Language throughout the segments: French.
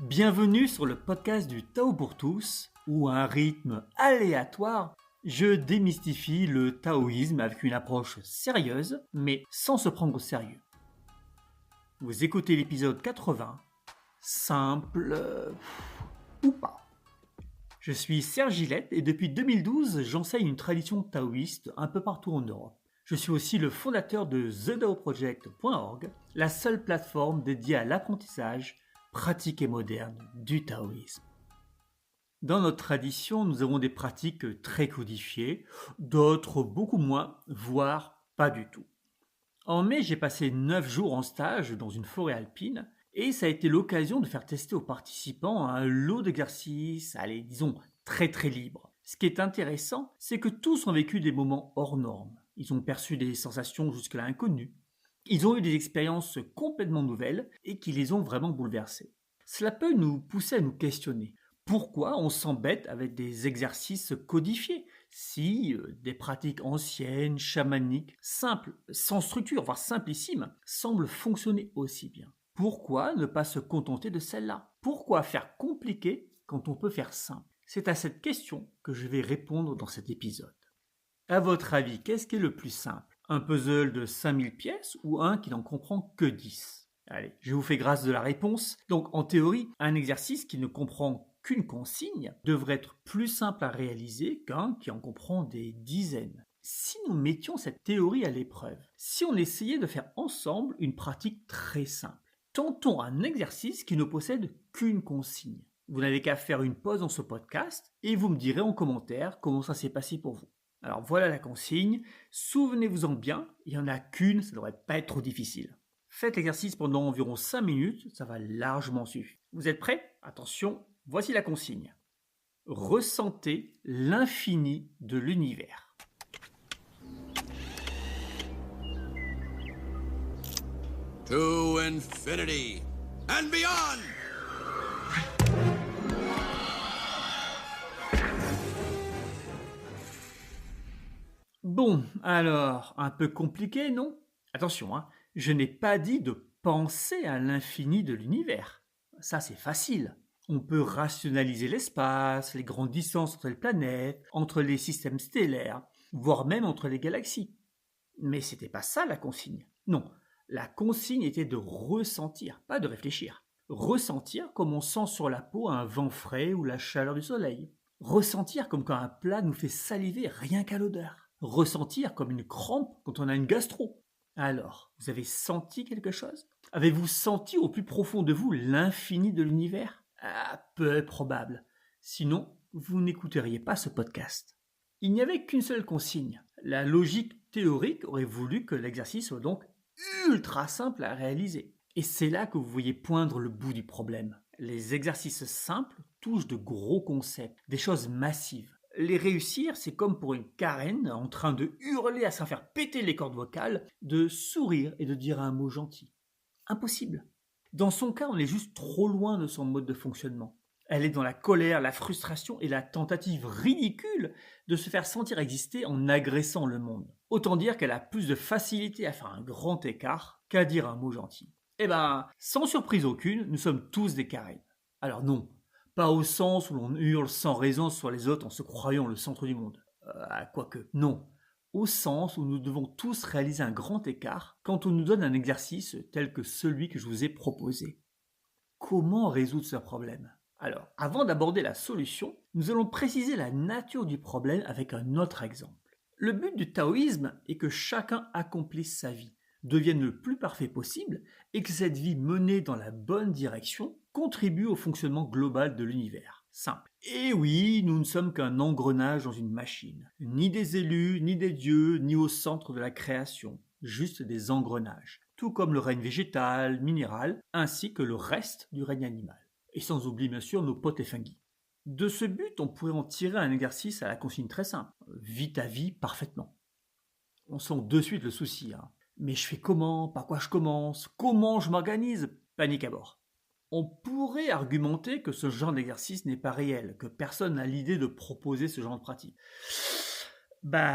Bienvenue sur le podcast du Tao pour tous, où à un rythme aléatoire, je démystifie le taoïsme avec une approche sérieuse, mais sans se prendre au sérieux. Vous écoutez l'épisode 80, simple ou pas. Je suis Serge Gillette et depuis 2012, j'enseigne une tradition taoïste un peu partout en Europe. Je suis aussi le fondateur de TheDaoProject.org, la seule plateforme dédiée à l'apprentissage pratique et moderne du taoïsme. Dans notre tradition, nous avons des pratiques très codifiées, d'autres beaucoup moins, voire pas du tout. En mai, j'ai passé 9 jours en stage dans une forêt alpine et ça a été l'occasion de faire tester aux participants un lot d'exercices, disons, très libres. Ce qui est intéressant, c'est que tous ont vécu des moments hors normes. Ils ont perçu des sensations jusque-là inconnues. Ils ont eu des expériences complètement nouvelles et qui les ont vraiment bouleversés. Cela peut nous pousser à nous questionner. Pourquoi on s'embête avec des exercices codifiés si des pratiques anciennes, chamaniques, simples, sans structure, voire simplissimes, semblent fonctionner aussi bien? Pourquoi ne pas se contenter de celles-là? Pourquoi faire compliqué quand on peut faire simple? C'est à cette question que je vais répondre dans cet épisode. À votre avis, qu'est-ce qui est le plus simple? Un puzzle de 5000 pièces ou un qui n'en comprend que 10? Allez, je vous fais grâce de la réponse. Donc en théorie, un exercice qui ne comprend qu'une consigne devrait être plus simple à réaliser qu'un qui en comprend des dizaines. Si nous mettions cette théorie à l'épreuve, si on essayait de faire ensemble une pratique très simple, tentons un exercice qui ne possède qu'une consigne. Vous n'avez qu'à faire une pause dans ce podcast et vous me direz en commentaire comment ça s'est passé pour vous. Alors voilà la consigne, souvenez-vous-en bien, il n'y en a qu'une, ça ne devrait pas être trop difficile. Faites l'exercice pendant environ 5 minutes, ça va largement suffire. Vous êtes prêts? Attention, voici la consigne. Ressentez l'infini de l'univers. To infinity and beyond! Bon, alors, un peu compliqué, non? Attention, je n'ai pas dit de penser à l'infini de l'univers. Ça, c'est facile. On peut rationaliser l'espace, les grandes distances entre les planètes, entre les systèmes stellaires, voire même entre les galaxies. Mais c'était pas ça la consigne. Non, la consigne était de ressentir, pas de réfléchir. Ressentir comme on sent sur la peau un vent frais ou la chaleur du soleil. Ressentir comme quand un plat nous fait saliver rien qu'à l'odeur. Ressentir comme une crampe quand on a une gastro. Alors, vous avez senti quelque chose? Avez-vous senti au plus profond de vous l'infini de l'univers? Peu probable. Sinon, vous n'écouteriez pas ce podcast. Il n'y avait qu'une seule consigne. La logique théorique aurait voulu que l'exercice soit donc ultra simple à réaliser. Et c'est là que vous voyez poindre le bout du problème. Les exercices simples touchent de gros concepts, des choses massives. Les réussir, c'est comme pour une Karen en train de hurler à s'en faire péter les cordes vocales, de sourire et de dire un mot gentil. Impossible. Dans son cas, on est juste trop loin de son mode de fonctionnement. Elle est dans la colère, la frustration et la tentative ridicule de se faire sentir exister en agressant le monde. Autant dire qu'elle a plus de facilité à faire un grand écart qu'à dire un mot gentil. Sans surprise aucune, nous sommes tous des Karen. Alors non, pas au sens où l'on hurle sans raison sur les autres en se croyant le centre du monde. Quoique, non. Au sens où nous devons tous réaliser un grand écart quand on nous donne un exercice tel que celui que je vous ai proposé. Comment résoudre ce problème? Alors, avant d'aborder la solution, nous allons préciser la nature du problème avec un autre exemple. Le but du taoïsme est que chacun accomplisse sa vie, devienne le plus parfait possible et que cette vie menée dans la bonne direction contribue au fonctionnement global de l'univers. Simple. Et oui, nous ne sommes qu'un engrenage dans une machine. Ni des élus, ni des dieux, ni au centre de la création. Juste des engrenages. Tout comme le règne végétal, minéral, ainsi que le reste du règne animal. Et sans oublier bien sûr nos potes les fungi. De ce but, on pourrait en tirer un exercice à la consigne très simple. Vis ta vie parfaitement. On sent de suite le souci. Mais je fais comment? Par quoi je commence? Comment je m'organise? Panique à bord. On pourrait argumenter que ce genre d'exercice n'est pas réel, que personne n'a l'idée de proposer ce genre de pratique.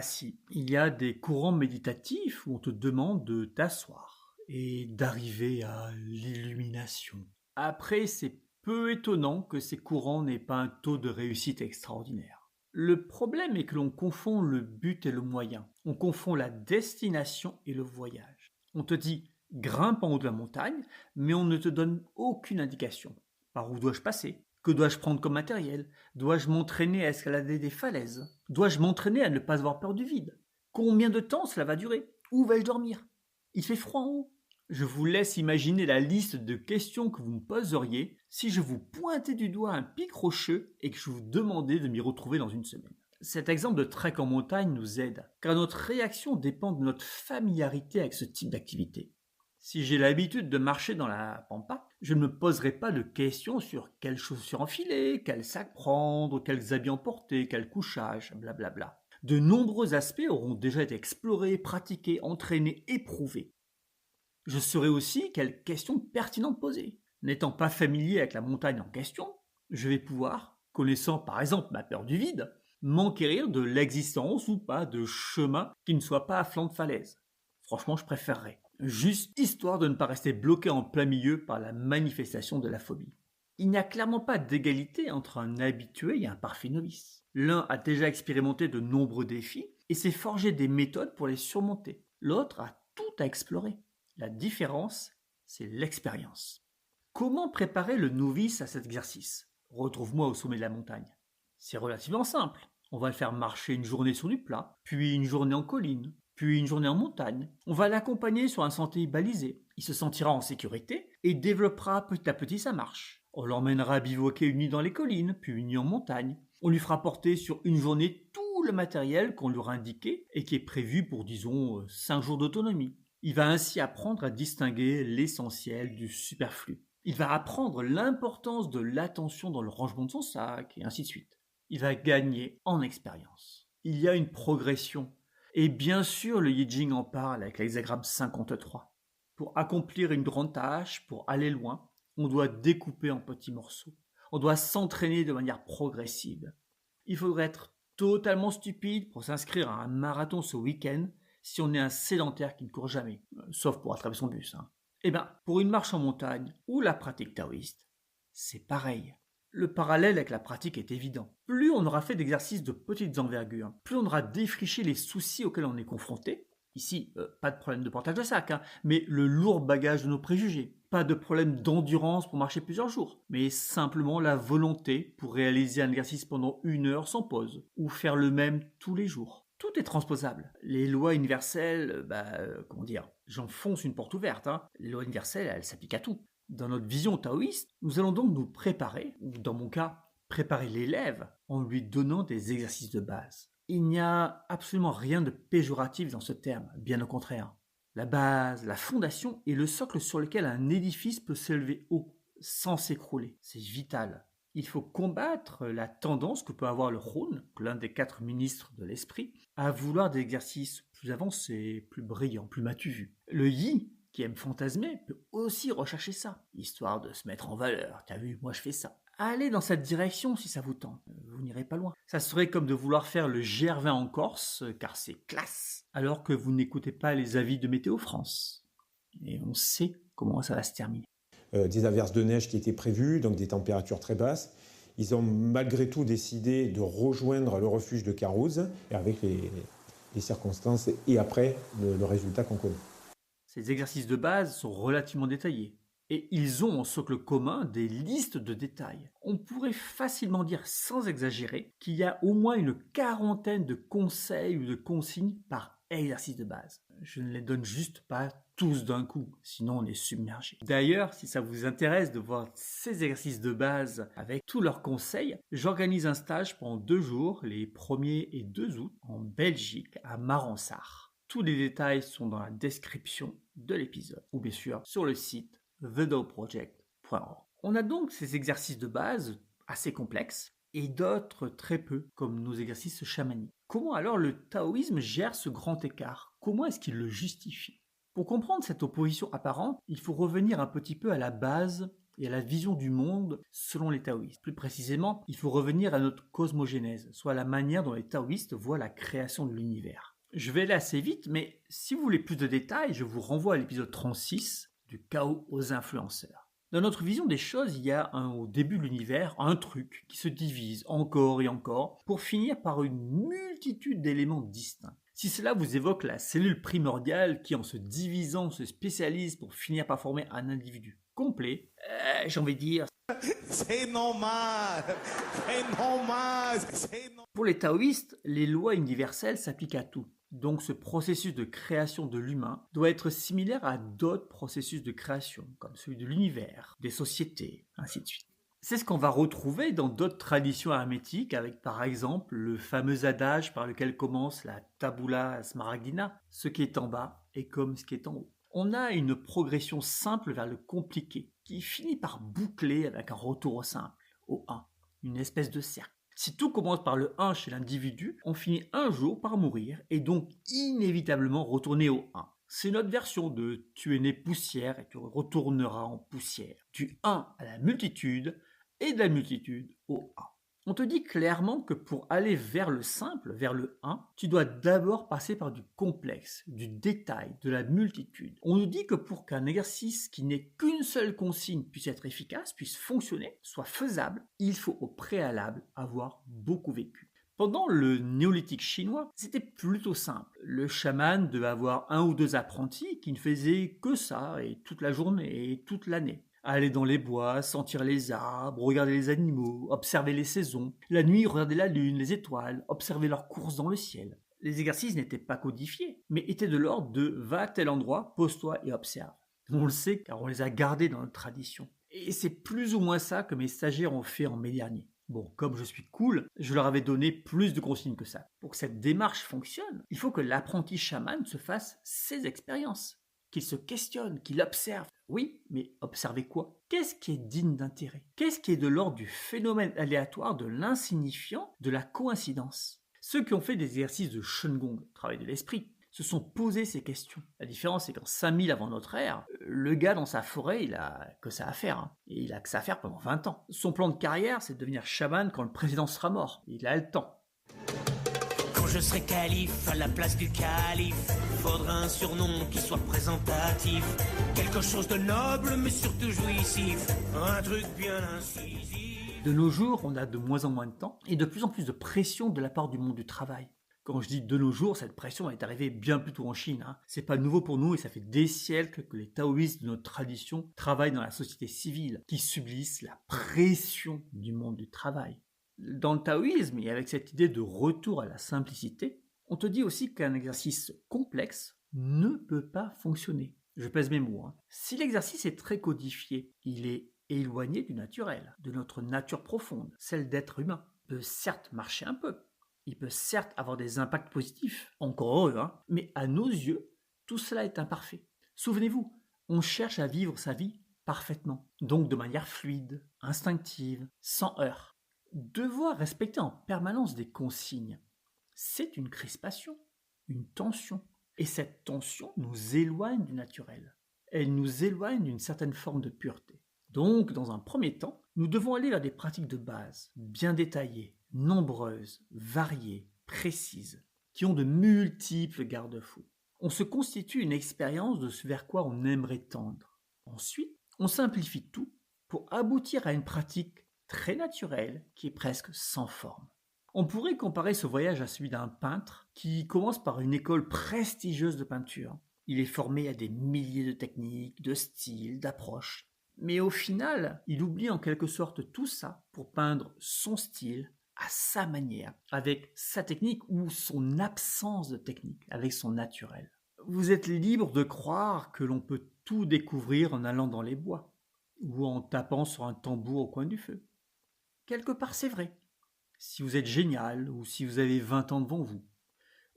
Si, il y a des courants méditatifs où on te demande de t'asseoir et d'arriver à l'illumination. Après, c'est Peu étonnant que ces courants n'aient pas un taux de réussite extraordinaire. Le problème est que l'on confond le but et le moyen. On confond la destination et le voyage. On te dit grimpe en haut de la montagne, mais on ne te donne aucune indication. Par où dois-je passer? Que dois-je prendre comme matériel? Dois-je m'entraîner à escalader des falaises? Dois-je m'entraîner à ne pas avoir peur du vide? Combien de temps cela va durer? Où vais-je dormir? Il fait froid en haut. Je vous laisse imaginer la liste de questions que vous me poseriez si je vous pointais du doigt un pic rocheux et que je vous demandais de m'y retrouver dans une semaine. Cet exemple de trek en montagne nous aide, car notre réaction dépend de notre familiarité avec ce type d'activité. Si j'ai l'habitude de marcher dans la pampa, je ne me poserai pas de questions sur quelles chaussures enfiler, quel sac prendre, quels habits emporter, quel couchage, blablabla. De nombreux aspects auront déjà été explorés, pratiqués, entraînés, éprouvés. Je saurai aussi quelles questions pertinentes poser. N'étant pas familier avec la montagne en question, je vais pouvoir, connaissant par exemple ma peur du vide, m'enquérir de l'existence ou pas de chemins qui ne soient pas à flanc de falaise. Franchement, je préférerais. Juste histoire de ne pas rester bloqué en plein milieu par la manifestation de la phobie. Il n'y a clairement pas d'égalité entre un habitué et un parfait novice. L'un a déjà expérimenté de nombreux défis et s'est forgé des méthodes pour les surmonter. L'autre a tout à explorer. La différence, c'est l'expérience. Comment préparer le novice à cet exercice? Retrouve-moi au sommet de la montagne. C'est relativement simple. On va le faire marcher une journée sur du plat, puis une journée en colline, puis une journée en montagne. On va l'accompagner sur un sentier balisé. Il se sentira en sécurité et développera petit à petit sa marche. On l'emmènera bivouaquer une nuit dans les collines, puis une nuit en montagne. On lui fera porter sur une journée tout le matériel qu'on lui aura indiqué et qui est prévu pour, disons, 5 jours d'autonomie. Il va ainsi apprendre à distinguer l'essentiel du superflu. Il va apprendre l'importance de l'attention dans le rangement de son sac, et ainsi de suite. Il va gagner en expérience. Il y a une progression. Et bien sûr, le Yijing en parle avec l'hexagramme 53. Pour accomplir une grande tâche, pour aller loin, on doit découper en petits morceaux. On doit s'entraîner de manière progressive. Il faudrait être totalement stupide pour s'inscrire à un marathon ce week-end si on est un sédentaire qui ne court jamais, sauf pour attraper son bus. Eh bien, pour une marche en montagne ou la pratique taoïste, c'est pareil. Le parallèle avec la pratique est évident. Plus on aura fait d'exercices de petite envergure, plus on aura défriché les soucis auxquels on est confronté. Ici, pas de problème de portage de sac, mais le lourd bagage de nos préjugés. Pas de problème d'endurance pour marcher plusieurs jours, mais simplement la volonté pour réaliser un exercice pendant 1 heure sans pause, ou faire le même tous les jours. Tout est transposable. Les lois universelles, j'enfonce une porte ouverte. Les lois universelles, elles s'appliquent à tout. Dans notre vision taoïste, nous allons donc nous préparer, ou dans mon cas, préparer l'élève en lui donnant des exercices de base. Il n'y a absolument rien de péjoratif dans ce terme, bien au contraire. La base, la fondation est le socle sur lequel un édifice peut s'élever haut, sans s'écrouler. C'est vital. Il faut combattre la tendance que peut avoir le Rhône, l'un des 4 ministres de l'esprit, à vouloir des exercices plus avancés, plus brillants, plus m'as-tu. Le Yi, qui aime fantasmer, peut aussi rechercher ça, histoire de se mettre en valeur. T'as vu, moi je fais ça. Allez dans cette direction si ça vous tente, vous n'irez pas loin. Ça serait comme de vouloir faire le GR20 en Corse, car c'est classe, alors que vous n'écoutez pas les avis de Météo France. Et on sait comment ça va se terminer. Des averses de neige qui étaient prévues, donc des températures très basses. Ils ont malgré tout décidé de rejoindre le refuge de Carouze, avec les circonstances et après le résultat qu'on connaît. Ces exercices de base sont relativement détaillés. Et ils ont en socle commun des listes de détails. On pourrait facilement dire, sans exagérer, qu'il y a au moins une 40aine de conseils ou de consignes par exercice de base. Je ne les donne juste pas tous d'un coup, sinon on est submergé. D'ailleurs, si ça vous intéresse de voir ces exercices de base avec tous leurs conseils, j'organise un stage pendant 2 jours, les 1er et 2 août, en Belgique, à Marenssart. Tous les détails sont dans la description de l'épisode, ou bien sûr sur le site thedaoproject.org. On a donc ces exercices de base assez complexes et d'autres très peu, comme nos exercices chamaniques. Comment alors le taoïsme gère ce grand écart? Comment est-ce qu'il le justifie? Pour comprendre cette opposition apparente, il faut revenir un petit peu à la base et à la vision du monde selon les taoïstes. Plus précisément, il faut revenir à notre cosmogénèse, soit la manière dont les taoïstes voient la création de l'univers. Je vais aller assez vite, mais si vous voulez plus de détails, je vous renvoie à l'épisode 36 du chaos aux influenceurs. Dans notre vision des choses, il y a au début de l'univers un truc qui se divise encore et encore pour finir par une multitude d'éléments distincts. Si cela vous évoque la cellule primordiale qui en se divisant se spécialise pour finir par former un individu complet, j'ai envie de dire... C'est normal, c'est normal, c'est normal. Pour les taoïstes, les lois universelles s'appliquent à tout. Donc ce processus de création de l'humain doit être similaire à d'autres processus de création, comme celui de l'univers, des sociétés, ainsi de suite. C'est ce qu'on va retrouver dans d'autres traditions hermétiques, avec par exemple le fameux adage par lequel commence la tabula smaragdina, ce qui est en bas est comme ce qui est en haut. On a une progression simple vers le compliqué, qui finit par boucler avec un retour au simple, au 1, une espèce de cercle. Si tout commence par le 1 chez l'individu, on finit un jour par mourir et donc inévitablement retourner au 1. C'est notre version de « tu es né poussière et tu retourneras en poussière ». Du 1 à la multitude et de la multitude au 1. On te dit clairement que pour aller vers le simple, vers le 1, tu dois d'abord passer par du complexe, du détail, de la multitude. On nous dit que pour qu'un exercice qui n'est qu'une seule consigne puisse être efficace, puisse fonctionner, soit faisable, il faut au préalable avoir beaucoup vécu. Pendant le néolithique chinois, c'était plutôt simple. Le chaman devait avoir 1 ou 2 apprentis qui ne faisaient que ça et toute la journée et toute l'année. Aller dans les bois, sentir les arbres, regarder les animaux, observer les saisons. La nuit, regarder la lune, les étoiles, observer leurs courses dans le ciel. Les exercices n'étaient pas codifiés, mais étaient de l'ordre de « va à tel endroit, pose-toi et observe ». On le sait car on les a gardés dans notre tradition. Et c'est plus ou moins ça que mes stagiaires ont fait en mai dernier. Bon, comme je suis cool, je leur avais donné plus de consignes que ça. Pour que cette démarche fonctionne, il faut que l'apprenti chaman se fasse ses expériences. Qu'il se questionne, qu'il observe. Oui, mais observer quoi? Qu'est-ce qui est digne d'intérêt? Qu'est-ce qui est de l'ordre du phénomène aléatoire, de l'insignifiant, de la coïncidence? Ceux qui ont fait des exercices de Shengong, travail de l'esprit, se sont posés ces questions. La différence, c'est qu'en 5000 avant notre ère, le gars dans sa forêt, il a que ça à faire. Et il a que ça à faire pendant 20 ans. Son plan de carrière, c'est de devenir chaman quand le président sera mort. Il a le temps. Quand je serai calife à la place du calife, faudra un surnom qui soit représentatif. Quelque chose de noble mais surtout jouissif. Un truc bien incisif. De nos jours, on a de moins en moins de temps et de plus en plus de pression de la part du monde du travail. Quand je dis de nos jours, cette pression est arrivée bien plus tôt en Chine. C'est pas nouveau pour nous et ça fait des siècles que les taoïstes de notre tradition travaillent dans la société civile, qui subissent la pression du monde du travail. Dans le taoïsme, et avec cette idée de retour à la simplicité, on te dit aussi qu'un exercice complexe ne peut pas fonctionner. Je pèse mes mots. Si l'exercice est très codifié, il est éloigné du naturel, de notre nature profonde, celle d'être humain. Il peut certes marcher un peu, il peut certes avoir des impacts positifs, encore heureux, mais à nos yeux, tout cela est imparfait. Souvenez-vous, on cherche à vivre sa vie parfaitement, donc de manière fluide, instinctive, sans heurts. Devoir respecter en permanence des consignes, c'est une crispation, une tension. Et cette tension nous éloigne du naturel. Elle nous éloigne d'une certaine forme de pureté. Donc, dans un premier temps, nous devons aller vers des pratiques de base, bien détaillées, nombreuses, variées, précises, qui ont de multiples garde-fous. On se constitue une expérience de ce vers quoi on aimerait tendre. Ensuite, on simplifie tout pour aboutir à une pratique très naturelle qui est presque sans forme. On pourrait comparer ce voyage à celui d'un peintre qui commence par une école prestigieuse de peinture. Il est formé à des milliers de techniques, de styles, d'approches. Mais au final, il oublie en quelque sorte tout ça pour peindre son style à sa manière, avec sa technique ou son absence de technique, avec son naturel. Vous êtes libre de croire que l'on peut tout découvrir en allant dans les bois ou en tapant sur un tambour au coin du feu. Quelque part, c'est vrai. Si vous êtes génial, ou si vous avez 20 ans devant vous,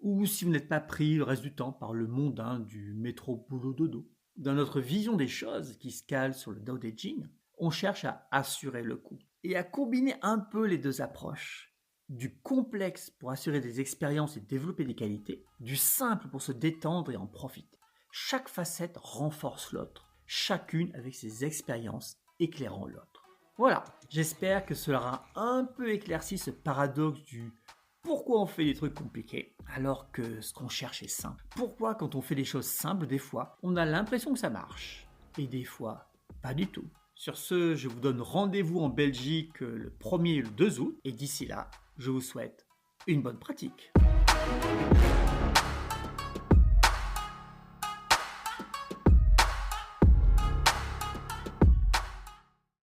ou si vous n'êtes pas pris le reste du temps par le mondain du métro boulot dodo. Dans notre vision des choses qui se cale sur le Tao Te Ching, on cherche à assurer le coup et à combiner un peu les deux approches. Du complexe pour assurer des expériences et développer des qualités, du simple pour se détendre et en profiter. Chaque facette renforce l'autre, chacune avec ses expériences éclairant l'autre. Voilà, j'espère que cela aura un peu éclairci ce paradoxe du pourquoi on fait des trucs compliqués alors que ce qu'on cherche est simple. Pourquoi quand on fait des choses simples, des fois, on a l'impression que ça marche et des fois, pas du tout. Sur ce, je vous donne rendez-vous en Belgique le 1er et le 2 août. Et d'ici là, je vous souhaite une bonne pratique.